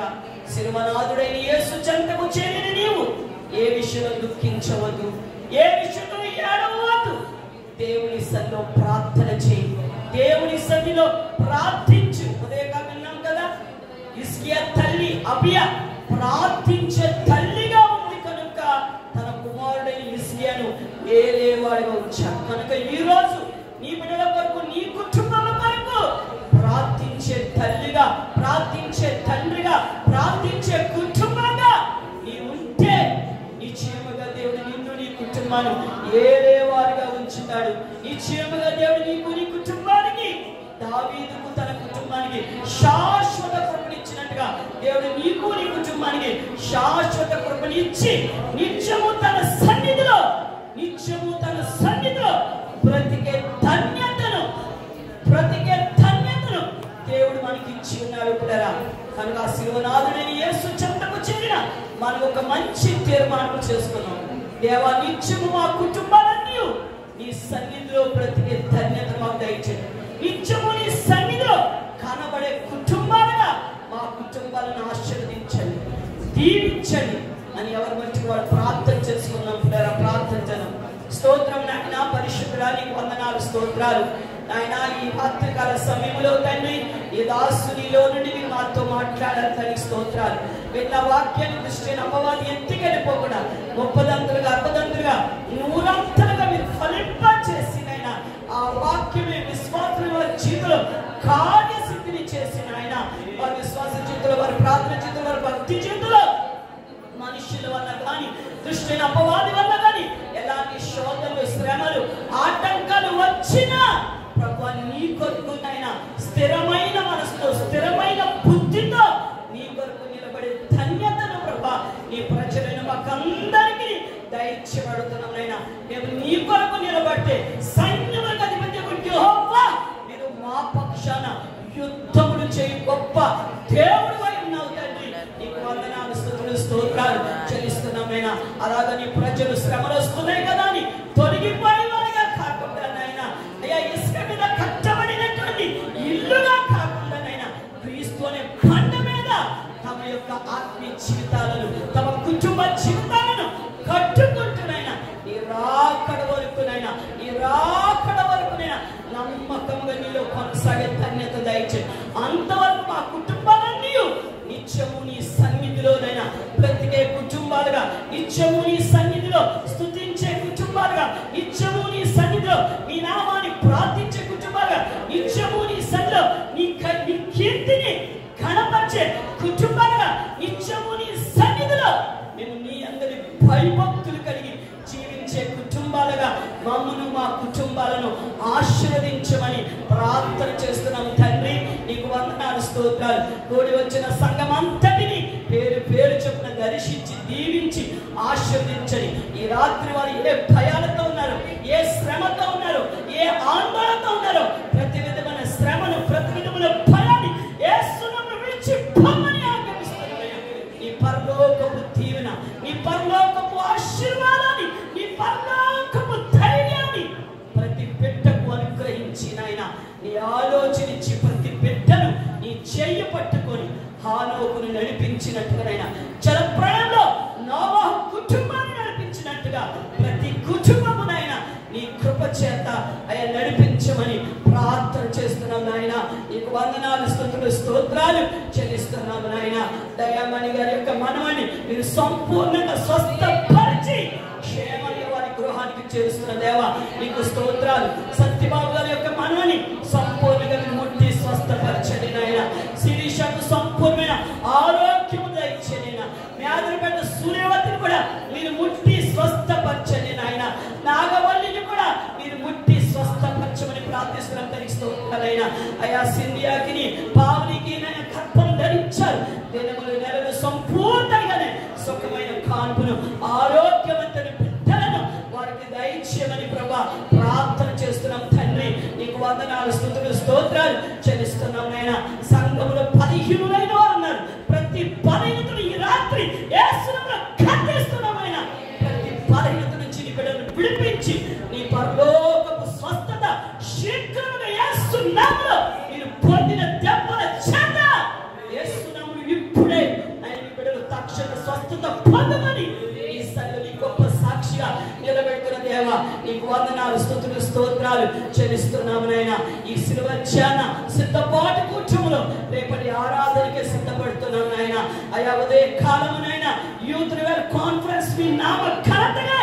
శిలువనాథుడైన యేసు చెంతకు చేరిన నీవు ఏ విషయంలో దుఃఖించవద్దు, ఏ విషయంలో ఏడవద్దు. దేవుని సన్నిధిలో ప్రార్థన చేయి, దేవుని సన్నిధిలో ప్రార్థించు. ఉదయకాలం విన్నాం కదా, హిజ్కియా తల్లి అబియా ప్రార్థించే తల్లిగా ఉంది కనుక తన కుమారుడైన హిజ్కియాను ఏలేవాడిగా ఉంచాడు. కనుక ఈ రోజు నీ బిడ్డల కొరకు, నీ కుటుంబం కొరకు ప్రార్థించే తల్లిగా, ప్రార్థించే తండ్రిగా, ప్రార్థించే కుటుంబంగా నీ ఉంటే నిశ్చయముగా దేవుడు నిన్ను, నీ కుటుంబాన్ని ఏలేవాడిగా ఉంచుతాడు. నిశ్చయముగా దేవుడు నీకు, నీ కుటుంబానికి, దావీదుకు తన కుటుంబానికి శాశ్వత కృపనిచ్చినట్టుగా దేవుడు నీకు, నీ కుటుంబానికి శాశ్వత కృపనిచ్చి నిత్యము తన సన్నిధిలో బ్రతికే ధన్యతను దేవుడు మనకి ఇచ్చి ఉన్నాడు పిల్లరా. కనుక శిలువనాథుడైన యేసు చెంతకు చేరిన మనం ఒక మంచి తీర్మానం చేసుకున్నాం. దేవా, నిత్యము మా కుటుంబాలన్నీ నీ సన్నిధిలో బ్రతికే ధన్యత మాకు దయచేయండి. నిత్యము నీ సన్నిధిలో కనబడే కుటుంబాలుగా మా కుటుంబాలను ఆశీర్వదించండి, దీవించండి అని ఎవరి మంచి వారు ప్రార్థన చేసుకున్నాం పిల్లరా. ప్రార్థన చేద్దాం. స్తోత్రం నాయన, పరిశుద్ధుడా, నీకు వందనాలు, స్తోత్రాలు నాయన. ఈ రాత్రికాల సమయంలో తండ్రి ఈ దాసునిలో నుండి మీరు మాతో మాట్లాడారు తండ్రి, స్తోత్రాలు. విన్న వాక్యాన్ని దృష్టి అమ్మవారిని ఎత్తికెళ్ళిపోకుండా 30 60 100 మీరు ఫలింప చేసి నాయన ఆ వాక్యమే విశ్వాసుల వారి జీవితంలో కార్యసిద్ధిని చేసి నాయన, వారి విశ్వాస జీవితంలో, వారి ప్రార్థన జీవితంలో, వారి భక్తి జీవితంలో మనుషుల వల్ల కానీ, దృష్టి అపవాది వల్ల కానీ ఎలాంటి శోధనలు, శ్రమలు, ఆటంకాలు వచ్చినా ప్రభు కొరకు నిలబడితే సైన్యములకు అధిపతి యెహోవా మీరు మా పక్షాన యుద్ధములు చేయి గొప్ప దేవుడు అయి ఉన్నావు తండ్రి. నీకు వందనాలు స్తుతులు స్తోత్రాలు చెల్లిస్తున్నామైనా. అలాగని ప్రజలు శ్రమలు వస్తున్నాయి కదా అని తొలగిపోయేవారుగా కాకుండా నాయన అయ్యా ఇసుక మీద కట్టబడినటువంటి ఇల్లుగా కాకుండా నాయన క్రీస్తు అనే బండ మీద తమ యొక్క ఆత్మీయ జీవితాలను తమ కుటుంబ జీవితాలను కట్టుకుంటున్నాయినా నీ రాకడ వరకునైనా నమ్మకంగా నీలో కొనసాగే ధన్యత దయచే. అంతవరకు మా కుటుంబాలన్నీ నిత్యము నీ సన్నిధిలోనైనా బ్రతికే కుటుంబాలుగా, నిత్యము నీ సన్నిధిలో స్తుతించే కుటుంబాలుగా, నిత్యము నీ సన్నిధిలో నీ నామాన్ని ప్రార్థించే కుటుంబాలుగా, నిత్యము నీ సన్నిధిలో నీ కీర్తిని కనపరిచే కుటుంబాలుగా, నిత్యము నీ సన్నిధిలో మేము నీ అందరి భయభక్తులు కలిగి జీవించే కుటుంబాలుగా మమ్మను మా కుటుంబాలను ఆశీర్వదించమని ప్రార్థన చేస్తున్నాం తండ్రి. నీకు వందనాలు స్తోత్రాలు. కూడి వచ్చిన సంఘం అంతటిని పేరు పేరు చొప్పున దర్శించి దీవించి ఆశీర్వదించని. ఈ రాత్రి వారు ఏ భయాలతో ఉన్నారు, ఏ శ్రమతో ఉన్నారు, ఏ ఆందోళనతో ఉన్నారు, ప్రతి విధమైన శ్రమను ప్రతి విధమైన భయాన్ని యేసునామములో విడిచి పొమ్మని ఆజ్ఞాపిస్తున్నాను. నీ పరలోకపు దీవెన, నీ పరలోకపు ఆశీర్వాదాన్ని, నీ పరలోకపు ధైర్యాన్ని ప్రతి బిడ్డకు అనుగ్రహించి నాయన నీ ఆలోచనిచ్చి ప్రతి బిడ్డను నీ చెయ్యి పట్టుకొని హానోకును నడిపించినట్టుగానైనా జలప్రళయంలో నోవహు కుటుంబాన్ని నడిపించినట్టుగా ప్రతి కుటుంబమునైనా నీ కృప చేత అయ్యా నడిపించమని ప్రార్థన చేస్తున్నాం నాయన. నీకు వందనాలు స్తుతులు స్తోత్రాలు చెల్లిస్తున్నాము నాయన. దయామణి గారి యొక్క మనవని మీరు సంపూర్ణంగా స్వస్థపరిచి క్షేమంగా వారి గృహానికి చేరుస్తున్న దేవా నీకు స్తోత్రాలు. సత్యబాబు గారి యొక్క మనవని సంపూర్ణంగా మీరు ముట్టి స్వస్థపరచండి నాయన. శిరీషకు సంపూర్ణమైన ఆరోగ్యము దయచేయండి నాయన. వ్యాధులపేట సూర్యవతిని కూడా మీరు ముట్టి స్వస్థపరచండి నాయన. నాగవల్లిని కూడా మీరు ముట్టి స్వస్థపరచమని ప్రార్థిస్తున్నాం. స్తోత్రాలైనా అయా సింధియాకిని పావనికి కర్పం ధరించారు. దినములు నెలలు సంపూర్ణంగానే సుఖమైన కాన్పును ఆరోగ్యవంతుని బిడ్డలను వారికి దయచేయమని ప్రభా ప్రార్థన చేస్తున్నాం తండ్రి. నీకు వందనాలు స్తుతులు స్తోత్రాలు చెల్లిస్తున్నాం నాయన. సంఘములో 15 వారు ఉన్నారు. ప్రతి బలహీనతను ఈ రాత్రి యేసునామములో ఖండిస్తున్నామైనా. ప్రతి బలహీనత నుంచి నీ బిడ్డలను విడిపించి నీ పరలోకపు స్వస్థత శీఘ్రముగా యేసునామములో మీరు పొందిన దెబ్బల చేత యేసునామములో ఇప్పుడే ఆయన బిడ్డలు తక్షణ స్వస్థత పొందమని ఈ సన్నిధిలో గొప్ప సాక్షిగా నిలబెడుతున్న దేవా నీకు వందనాలు స్తుతులు స్తోత్రాలు చెల్లిస్తున్నాము నాయన. ఈ శిలువ ధ్యాన సిద్ధపాటు కూర్చోములో రేపటి ఆరాధనకే సిద్ధపడుతున్నాం నాయన. అయా ఉదయ కాలమునైనా యూత్ రివర్ కాన్ఫరెన్స్ మీ నామ ఘనతగా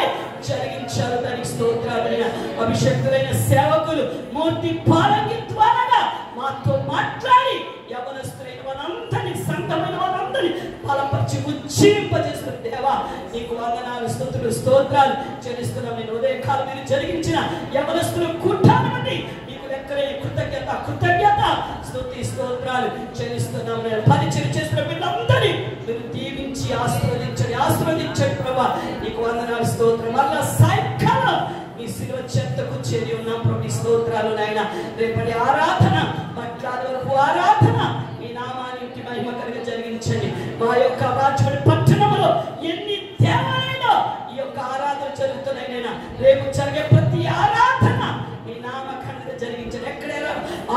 జరిగించారు. దానికి స్తోత్రాలైన అభిషక్తులైన సేవకులు మూర్తి పాలకి ద్వారా మాతో మాట్లాడి యవనస్తులైన వారందరినీ సంఘమైన వారందరినీ బలపరిచి ఉజ్జీవింపజేస్తున్న దేవా నీకు వందనాలు స్తుతులు స్తోత్రాలు చెల్లిస్తున్నాం. నేను ఉదయకాలం మీరు జరిగించిన యవనస్తుల కూటాన్ని బట్టి నీకు లెక్కలేని కృతజ్ఞత స్తుతి స్తోత్రాలు చెల్లిస్తున్నాం. నేను పరిచయం చేస్తున్న వీళ్ళందరినీ మీరు దీవించి ఆశీర్వదించండి ప్రభా నీకు వందనాలు స్తోత్రం. మళ్ళా సాయంకాలం ఈ శిలువ చెంతకు చేరి ఉన్నాం ప్రభు. స్తోత్రాలు నాయన. రేపటి ఆరాధన మట్లాది వరకు ఆరాధన ఈ నామానికి మహిమ కలిగి జరిగించండి. మా యొక్క రాజమండ్రి పట్టణంలో ఎన్ని దేవాలయాల్లో ఈ యొక్క ఆరాధన జరుగుతున్నాయి నాయన. రేపు జరిగే ప్రతి ఆరాధన ఈ నామఖండిత జరిగించండి. ఎక్కడ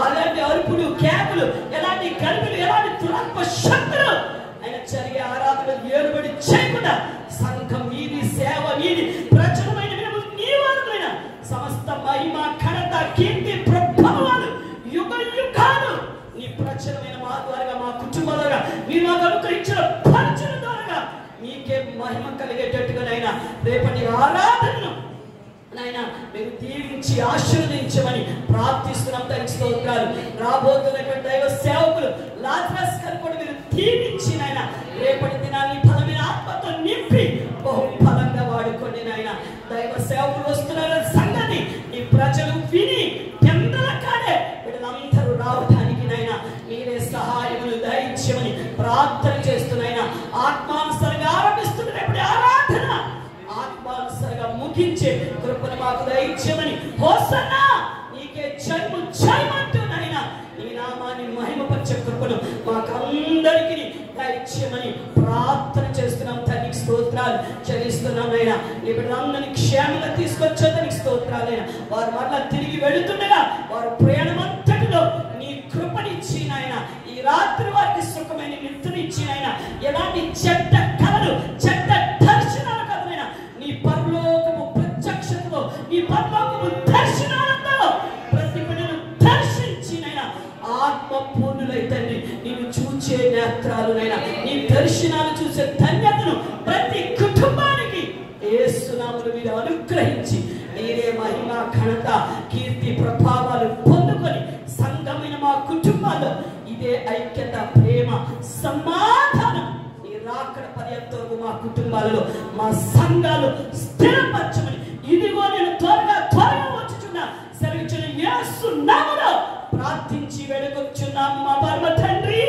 అలాంటి అరుపులు కేకలు, ఎలాంటి గల్పులు, ఎలాంటి దురాత్మ శక్తులు ఆయన జరిగే ఆరాధన ఏలుబడి చేయకుండా సంఘం మీది, సేవ మీది, ప్రచురమైన నీవారులైన సమస్త మహిమ ఘనత కీర్తి ప్రభావాలు యుగ యుగాలు నీ ప్రచురమైన మా ద్వారా మా కుటుంబాలుగా మీరు మాకు అనుగ్రహించిన పరిచయం ద్వారా మీకే మహిమ కలిగేటట్టుగానైనా రేపటి ఆరాధనను నాయన మీరు దీవించి ఆశీర్వదించమని ప్రార్థిస్తున్నాం. దానికి స్తోత్రాలు. రాబోతున్నటువంటి దైవ సేవకులు లాజరస్ గారిని కూడా మీరు దీవించి నాయన రేపటి దినాన్ని బలమైన ఆత్మతో నింపి బహు బలంగా వాడుకోండి నాయన. దైవ సేవకులు వస్తున్నారని సంగతి ఈ ప్రజలు విని పెందల కాడే వీళ్ళందరూ రావడానికి నాయన మీరే సహాయములు దయచేయమని ప్రార్థన చేస్తున్నాయన. ఆత్మానుసారంగా ఆరంభిస్తున్న రేపటి ఆరాధన ఆత్మానుసారంగా ముగించే కృపను మాకు దయచేయమని హోసన్నా నీకే జయము జయమంటూ నాయనా నీ నామాన్ని మహిమపరిచే కృపను మాకందరికీ దయచేయమని ప్రార్థన చేస్తున్నాం. తల్లికి స్తోత్రాలు చెల్లిస్తున్నాం నాయనా. నీ బిడ్డలందరినీ క్షేమంగా తీసుకొచ్చేదానికి స్తోత్రాలైనా. వారు మరలా తిరిగి వెళుతుండగా వారు ప్రయాణం అంతటిలో నీ కృపనిచ్చి నాయన ఈ రాత్రి వారికి సుఖమైన నిద్రనిచ్చి నాయన ఎలాంటి చెడ్డ కలలు చెడ్డ దర్శనాలు కదైనా నీ పరలోకము ప్రత్యక్షతలో నీ పరలోకము దర్శనాలతో ప్రతి బిడ్డను దర్శించినైనా ఆత్మ పూర్ణులైతండి నేను చూచే నేత్రాలునైనా నీ దర్శనాలు చూసే ధన్యతను ప్రతి కుటుంబానికి యేసునామములో మీరు అనుగ్రహించి మీరే మహిమ ఘనత కీర్తి ప్రభావాలు పొందుకొని సంఘమైన మా కుటుంబాల్లో ఇదే ఐక్యత ప్రేమ సమాధానం ఈ రాకడ పర్యంతరం మా కుటుంబాలలో మా సంఘాలు స్థిరపరచమని ఇదిగో నేను త్వరగా వచ్చుచున్నా సెలవిచ్చిన యేసు నామములో ప్రార్థించి వేడుకొచ్చున్నాము మా పరమ తండ్రి.